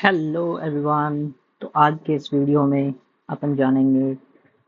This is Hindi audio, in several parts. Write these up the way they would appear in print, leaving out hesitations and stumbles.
Hello everyone. तो आज के इस वीडियो में अपन जानेंगे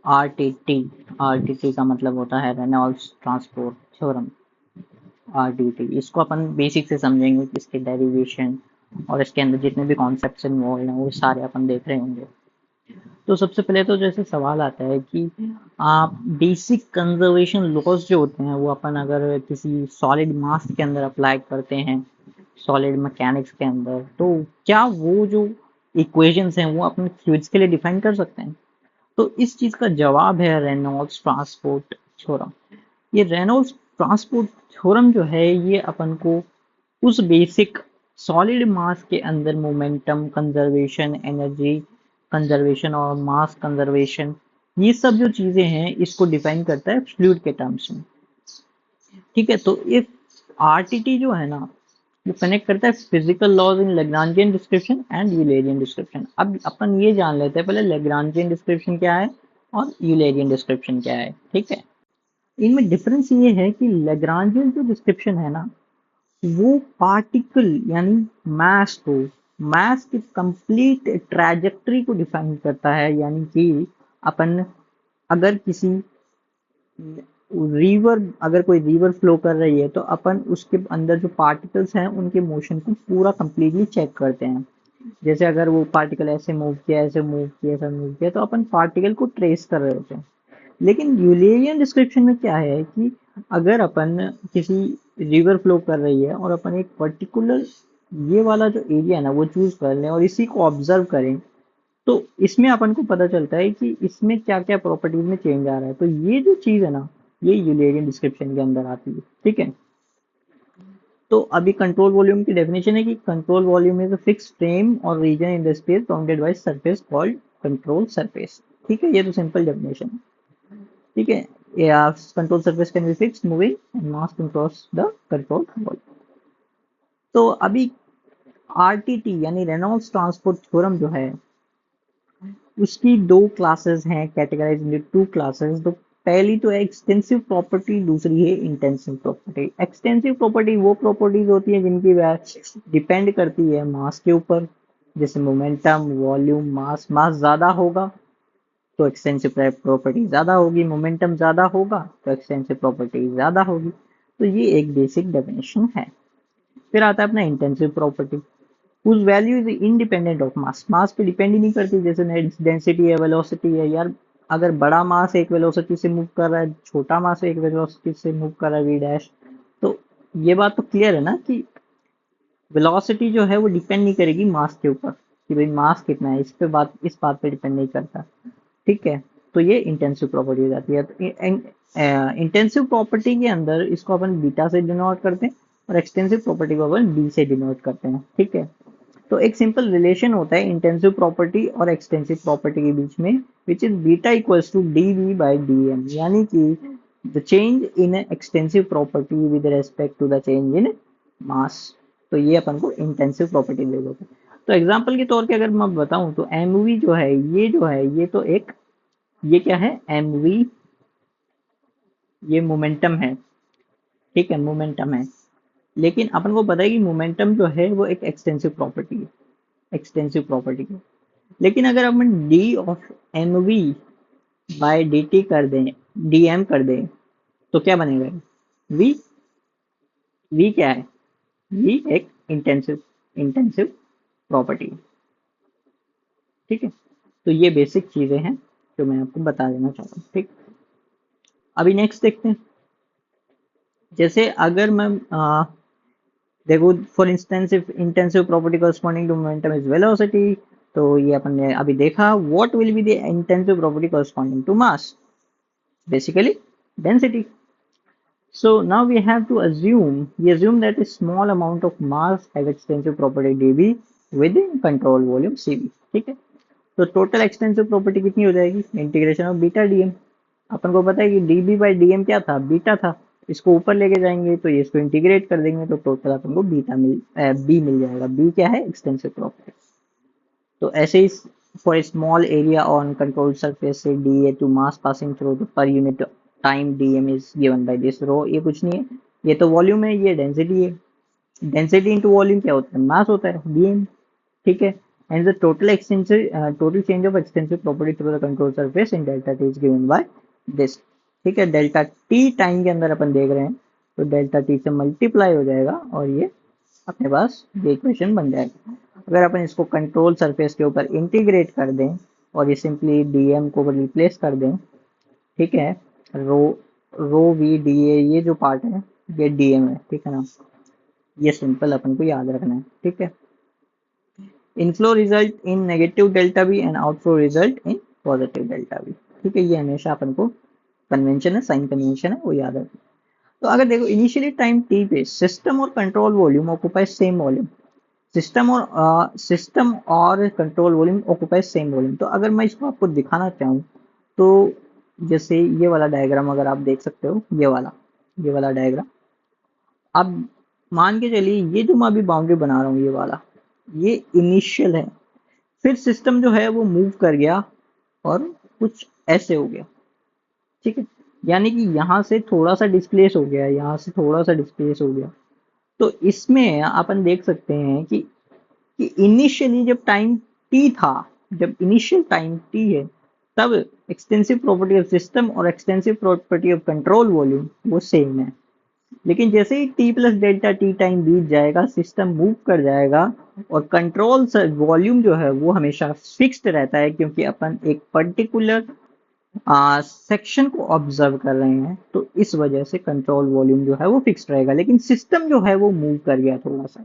आरटीटी। आरटीटी का मतलब होता है रेनॉल्ड्स ट्रांसपोर्ट थ्योरम। आरटीटी इसको अपन बेसिक से समझेंगे कि इसके डेरिवेशन और इसके अंदर जितने भी कॉन्सेप्ट्स इन्वॉल्व हैं वो सारे अपन देख रहे होंगे। तो सबसे पहले तो जैसे सवाल आता है कि आप बेसिक कंजर्वेशन लॉज जो होते हैं वो अपन अगर किसी सॉलिड मास के अंदर अप्लाई करते हैं, सॉलिड मैकेनिक्स के अंदर, तो क्या वो जो इक्वेशंस हैं वो अपने फ्लूइड्स के लिए डिफाइन कर सकते हैं? तो इस चीज का जवाब है रेनॉल्ड्स ट्रांसपोर्ट थ्योरम। ये रेनॉल्ड्स ट्रांसपोर्ट थ्योरम जो है ये अपन को उस बेसिक सॉलिड मास के अंदर मोमेंटम कंजर्वेशन, एनर्जी कंजर्वेशन और मास कंजर्वेशन, ये सब जो चीजें हैं इसको डिफाइन करता है फ्लूइड के टर्म्स में। ठीक है, तो इफ आरटीटी जो है ना वो कनेक्ट करता है physical laws in Lagrangian description and Eulerian description. अब अपन ये जान लेते हैं पहले लैग्रांजियन डिस्क्रिप्शन क्या है और यूलेरियन डिस्क्रिप्शन क्या है। ठीक है, इनमें डिफरेंस ये है कि लैग्रांजियन जो डिस्क्रिप्शन है ना वो पार्टिकल यानी मास को, मास की कंप्लीट ट्रैजेक्टरी को डिफाइन करता है। यानी कि अपन अगर किसी रिवर, अगर कोई रिवर फ्लो कर रही है तो अपन उसके अंदर जो पार्टिकल्स हैं उनके मोशन को पूरा कंप्लीटली चेक करते हैं। जैसे अगर वो पार्टिकल ऐसे मूव किया, ऐसे मूव किया, ऐसा मूव किया, तो अपन पार्टिकल को ट्रेस कर रहे होते हैं। लेकिन यूलेरियन डिस्क्रिप्शन में क्या है कि अगर अपन किसी रिवर फ्लो कर रही है और अपन एक पर्टिकुलर ये वाला जो एरिया है ना वो चूज कर लें और इसी को ऑब्जर्व करें, तो इसमें अपन को पता चलता है कि इसमें क्या क्या प्रॉपर्टीज में चेंज आ रहा है। तो ये जो चीज है ना ये यूलेरियन डिस्क्रिप्शन के अंदर आती है। ठीक है, तो अभी कंट्रोल वॉल्यूम की डेफिनेशन है कि control volume is a fix frame और region in the space bounded by surface called control surface. ठीक है, ये तो सिंपल डेफिनेशन है। ठीक है, या control surface can be fix moving and mass can cross the control volume. तो अभी आरटीटी यानी रेनॉल्ड्स ट्रांसपोर्ट थ्योरम जो है उसकी दो क्लासेस हैं, कैटेगराइज इनटू टू क्लासेस। तो पहली तो है एक्सटेंसिव प्रॉपर्टी, दूसरी है इंटेंसिव प्रॉपर्टी। एक्सटेंसिव प्रॉपर्टी वो प्रॉपर्टीज होती है जिनकी डिपेंड करती है मास के ऊपर, जैसे मोमेंटम, वॉल्यूम, मास। मास ज्यादा होगा तो एक्सटेंसिव प्रॉपर्टी ज्यादा होगी, मोमेंटम ज्यादा होगा तो एक्सटेंसिव प्रॉपर्टी ज्यादा होगी। तो ये एक बेसिक डेफिनेशन है। फिर आता है अपना intensive property, whose value is independent of mass। मास पे डिपेंड ही नहीं करती, जैसे डेंसिटी है, वेलोसिटी है। यार अगर बड़ा मास एक वेलोसिटी से मूव कर रहा है, छोटा मास एक वेलोसिटी से मूव कर रहा है, वी डैश, तो ये बात तो क्लियर है ना कि वेलोसिटी जो है वो डिपेंड नहीं करेगी मास के ऊपर कि भाई मास कितना है, इस बात पे डिपेंड नहीं करता। ठीक है, तो ये इंटेंसिव प्रॉपर्टी हो जाती है। तो इंटेंसिव प्रॉपर्टी के अंदर इसको अपन बीटा से डिनोट करते हैं और एक्सटेंसिव प्रॉपर्टी को अपन डी से डिनोट करते हैं। ठीक है, तो एक सिंपल रिलेशन होता है इंटेंसिव प्रॉपर्टी और एक्सटेंसिव प्रॉपर्टी के बीच में, which is beta equals to D V by D M. यानी कि the change in extensive property with respect to the change in mass. तो ये अपन को इंटेंसिव प्रॉपर्टी दे देते हैं। तो एग्जांपल के तौर पे अगर मैं बताऊं तो एम वी जो है ये तो एक, ये क्या है, एम वी, ये मोमेंटम है। ठीक है, मोमेंटम है। लेकिन अपन को पता है कि मोमेंटम जो है वो एक एक्सटेंसिव प्रॉपर्टी है, एक्सटेंसिव प्रॉपर्टी है। लेकिन अगर अपन D of M V by D T कर दें, डी एम कर दें, तो क्या बनेगा? वी, वी क्या है? वी एक इंटेंसिव, इंटेंसिव प्रॉपर्टी है। ठीक है, तो ये बेसिक चीजें हैं जो मैं आपको बता देना चाहता हूँ। ठीक, अभी नेक्स्ट देखते हैं। जैसे अगर मैं देखो for instance if intensive property corresponding to momentum is velocity, तो ये अपन ने अभी देखा। What will be the intensive property corresponding to mass? Basically density. So now we assume that a small amount of mass has extensive property dB within control volume cv। ठीक है, तो टोटल एक्सटेंसिव प्रॉपर्टी कितनी हो जाएगी? Integration of beta D M. अपन को पता है कि डीबी बाई डीएम क्या था? बीटा था। इसको ऊपर लेके जाएंगे तो ये इसको इंटीग्रेट कर देंगे तो टोटल अपन को बी मिल जाएगा। बी क्या है? Extensive property. तो ऐसे ही for a small area on controlled surface से D A to mass passing through the per unit time D M is given by this rho. ये कुछ नहीं है, ये तो वॉल्यूम है, ये डेंसिटी है। डेंसिटी इंटू वॉल्यूम क्या होता है? मास होता है, डी एम। ठीक है, and the total change of extensive property through the control surface in delta t is given by this। ठीक है, डेल्टा टी टाइम के अंदर अपन देख रहे हैं तो डेल्टा टी से मल्टीप्लाई हो जाएगा और ये अपने पास ये इक्वेशन बन जाएगा। अगर अपन इसको कंट्रोल सरफेस के ऊपर इंटीग्रेट कर दें और ये सिंपली डीएम को रिप्लेस कर दें, ठीक है, रो रो वी डी ए ये जो पार्ट है ये डीएम है, ठीक है ना, ये सिंपल अपन को याद रखना है। ठीक है, inflow result in negative delta we and outflow result in positive delta we. ठीक है, ये हमेशा अपन को कन्वेंशन है, साइन कन्वेंशन है, वो याद रखना। तो अगर देखो इनिशियली टाइम टी पे सिस्टम और control volume occupy same volume, system और control volume occupy same volume. तो अगर मैं इसको आपको दिखाना चाहूँ तो जैसे ये वाला डायग्राम अगर आप देख सकते हो, ये वाला डायग्राम, अब मान के चलिए ये जो मैं अभी बाउंड्री बना रहा हूँ ये वाला, ये इनिशियल है, फिर सिस्टम जो है वो मूव कर गया और कुछ ऐसे हो गया। ठीक है, यानी कि यहाँ से थोड़ा सा डिस्प्लेस हो गया, यहाँ से थोड़ा सा डिस्प्लेस हो गया। तो इसमें अपन देख सकते हैं कि इनिशियली जब टाइम टी था, जब इनिशियल टाइम टी है, तब एक्सटेंसिव प्रॉपर्टी ऑफ सिस्टम और extensive property of control volume वो सेम है। लेकिन जैसे ही T plus delta T time बीत जाएगा, सिस्टम मूव कर जाएगा और कंट्रोल वॉल्यूम जो है वो हमेशा फिक्स्ड रहता है, क्योंकि अपन एक पर्टिकुलर सेक्शन को ऑब्जर्व कर रहे हैं, तो इस वजह से कंट्रोल वॉल्यूम जो है वो फिक्स्ड रहेगा। लेकिन सिस्टम जो है वो मूव कर गया थोड़ा सा,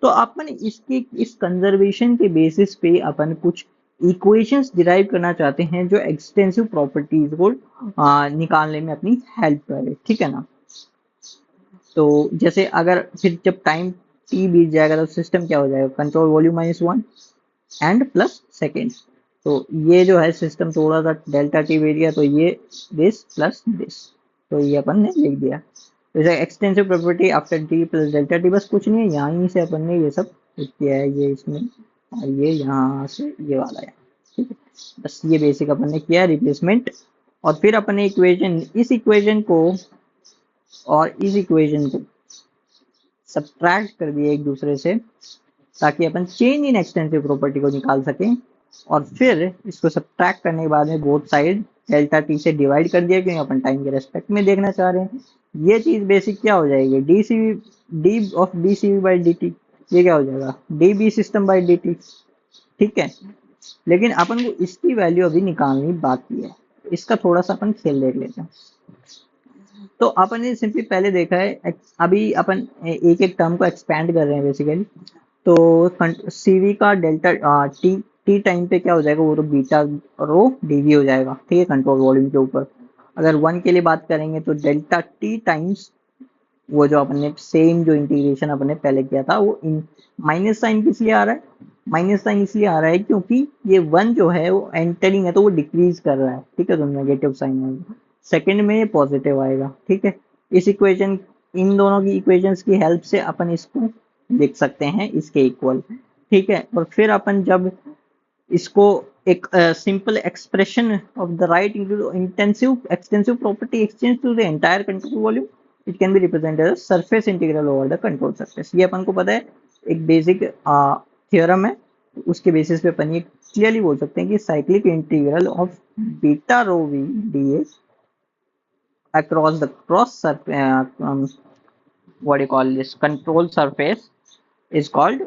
तो अपन इसकी इस कंजर्वेशन के बेसिस पे अपन कुछ इक्वेशंस डिराइव करना चाहते हैं जो एक्सटेंसिव प्रॉपर्टीज को निकालने में अपनी हेल्प करे। ठीक है ना, तो जैसे अगर फिर जब टाइम टी बीत जाएगा तो सिस्टम क्या हो जाएगा, control volume -1 and plus second. तो ये जो है सिस्टम थोड़ा सा डेल्टा टी बीत गया तो ये दिस प्लस दिस, तो ये अपन ने लिख दिया। जैसे extensive property after T plus delta T, बस कुछ नहीं है, यहाँ से अपन ने ये सब किया है, ये इसमें और ये यहाँ से ये वाला है। ठीक है, बस ये बेसिक अपन ने किया रिप्लेसमेंट। और फिर अपन ने इस इक्वेशन को और इस इक्वेशन को सब्ट्रैक्ट कर दिया एक दूसरे से, ताकि अपन चेंज इन एक्सटेंसिव प्रॉपर्टी को निकाल सकें। और फिर इसको सब्ट्रैक्ट करने के बाद में बोथ साइड डेल्टा टी से डिवाइड कर दिया, क्योंकि अपन टाइम के रेस्पेक्ट में देखना चाह रहे हैं। ये चीज बेसिक क्या हो जाएगी, d of d c we by D t, ये क्या हो जाएगा, d b system by D t. ठीक है, लेकिन अपन को इसकी वैल्यू अभी निकालनी बाकी है, इसका थोड़ा सा अपन खेल देख लेते हैं। तो अपन ने सिंपली पहले देखा है, अभी अपन एक एक टर्म को एक्सपैंड कर रहे हैं बेसिकली। तो सीवी का डेल्टा टी टाइम पे क्या हो जाएगा, वो तो बीटा रो डीवी हो जाएगा। ठीक है, कंट्रोल वॉल्यूम के ऊपर। अगर 1 के लिए बात करेंगे तो डेल्टा टी टाइम्स वो जो अपन ने सेम जो इंटीग्रेशन अपन ने पहले किया था, वो माइनस साइन किस लिए आ रहा है, माइनस साइन इसलिए आ रहा है क्योंकि ये 1 जो है वो एंटरिंग है तो वो डिक्रीज कर रहा है। ठीक है, तो नेगेटिव साइन आएगा, सेकंड में ये पॉजिटिव आएगा। ठीक है, इस इक्वेशन, इन दोनों की इक्वेशंस की हेल्प से अपन इसको लिख सकते हैं इसके इक्वल। ठीक है, और फिर अपन जब इसको एक simple expression of the right intensive extensive property exchange to the entire control volume, it can be represented as surface integral over the control surface. ये अपन को पता है, एक बेसिक थ्योरम है, उसके बेसिस पे अपन ये क्लियरली बोल सकते हैं कि cyclic integral of beta rho v d A across the cross surface, what do you call this, control surface is called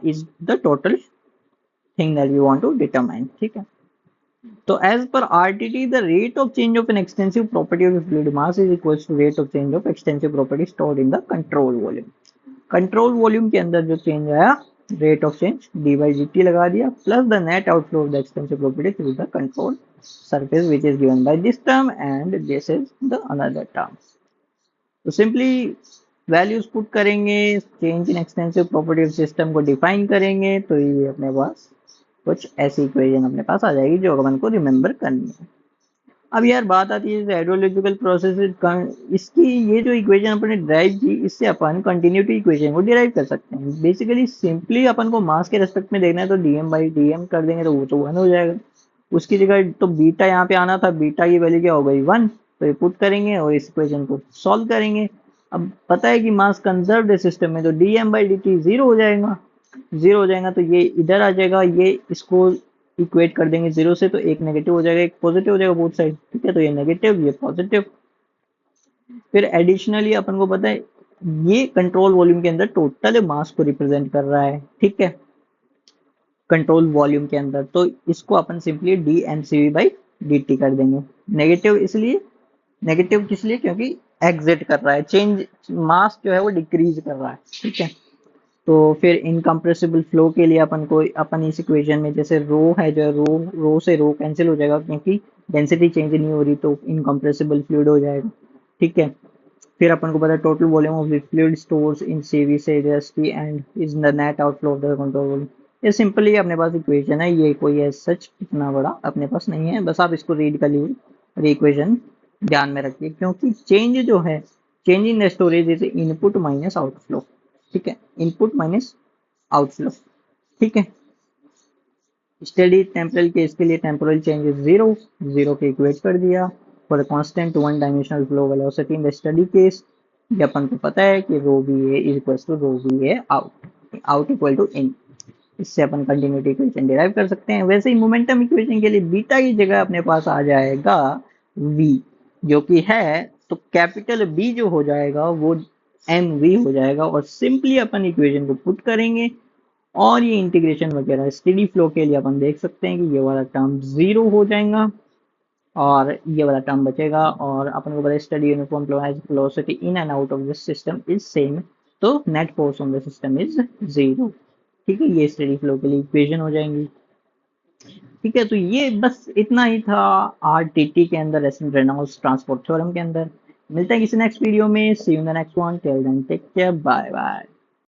is the total thing that we want to determine. ठीक है, तो as per RTT the rate of change of an extensive property of a fluid mass is equals to rate of change of extensive property stored in the control volume। Control volume के अंदर जो चेंज आया, rate of change D by D T लगा दिया, plus the net outflow of the extensive property through the control surface which is given by this term and this is the another term। तो सिंपली वैल्यूज पुट करेंगे, change in extensive property of system को डिफाइन करेंगे, तो ये अपने पास कुछ ऐसी इक्वेशन अपने पास आ जाएगी जो अपन को रिमेंबर करनी है। अब यार बात आती है हाइड्रोलॉजिकल प्रोसेस, इसकी ये जो इक्वेशन अपन ने डिराइव की, इससे अपन कंटिन्यूटी इक्वेशन को डिराइव कर सकते हैं। बेसिकली सिंपली अपन को मास के रेस्पेक्ट में देखना है तो डीएम बाई डीएम कर देंगे तो वो तो 1 हो जाएगा। उसकी जगह तो बीटा यहाँ पे आना था, बीटा की वैल्यू क्या हो गई 1, तो ये पुट करेंगे और इस इक्वेशन को सॉल्व करेंगे। अब पता है कि मास कंजर्व्ड सिस्टम में तो डीएम बाई डी टी 0 हो जाएगा, जीरो हो जाएगा तो ये इधर आ जाएगा, ये इसको इक्वेट कर देंगे जीरो से, तो एक नेगेटिव हो जाएगा एक पॉजिटिव हो जाएगा बोथ साइड, ठीक है। तो ये नेगेटिव ये पॉजिटिव। फिर एडिशनली अपन को पता है ये कंट्रोल वॉल्यूम के अंदर टोटल मास को रिप्रेजेंट कर रहा है, ठीक है, कंट्रोल वॉल्यूम के अंदर। तो इसको अपन simply D M C we by D T कर देंगे। नेगेटिव इसलिए, नेगेटिव किस लिए, क्योंकि एग्जिट कर रहा है, चेंज मास जो है वो डिक्रीज कर रहा है, ठीक है। तो फिर इनकम्प्रेसिबल फ्लो के लिए अपन इस इक्वेशन में जैसे रो है, जो रो से रो कैंसिल हो जाएगा क्योंकि डेंसिटी चेंज नहीं हो रही, तो इनकम्प्रेसिबल फ्लूइड हो जाएगा, ठीक है। फिर अपन को पता है total volume of fluid stores in CV से S T and is the net outflow of the control volume. ये सिंपली अपने पास इक्वेशन है, ये कोई है सच इतना बड़ा अपने पास नहीं है, बस आप इसको रीड कर लीजिए और इक्वेशन ध्यान में रखिए, क्योंकि चेंज जो है, change in the storage is input minus outflow, ठीक है, इनपुट माइनस आउटफ्लो, ठीक है। स्टेडी टेम्परल केस के लिए temporal change is zero, zero के इक्वेट कर दिया। For constant one dimensional flow velocity in the study case, ये अपन को पता है कि rho B A is equal to rho B A out, out equal to in. इससे अपन कंटिन्यूटी इक्वेशन डिराइव कर सकते हैं। वैसे ही मोमेंटम इक्वेशन के लिए बीटा की जगह अपने पास आ जाएगा v, जो कि है, तो कैपिटल बी जो हो जाएगा वो एम वी हो जाएगा, और सिंपली अपन इक्वेशन को पुट करेंगे और ये इंटीग्रेशन वगैरह स्टेडी फ्लो के लिए अपन देख सकते हैं कि ये वाला टर्म जीरो हो जाएगा और ये वाला टर्म बचेगा। और अपन को पता है study uniform flow has velocity in and out of this system is same, तो net force on the system is zero, ठीक है। ये स्टडी फ्लो के लिए इक्वेशन हो जाएंगी, ठीक है। तो ये बस इतना ही था आरटीटी के अंदर, रेनॉल्ड्स ट्रांसपोर्ट थ्योरम के अंदर। मिलते हैं किसी नेक्स्ट वीडियो में, see you in the next one, till then take care, bye bye.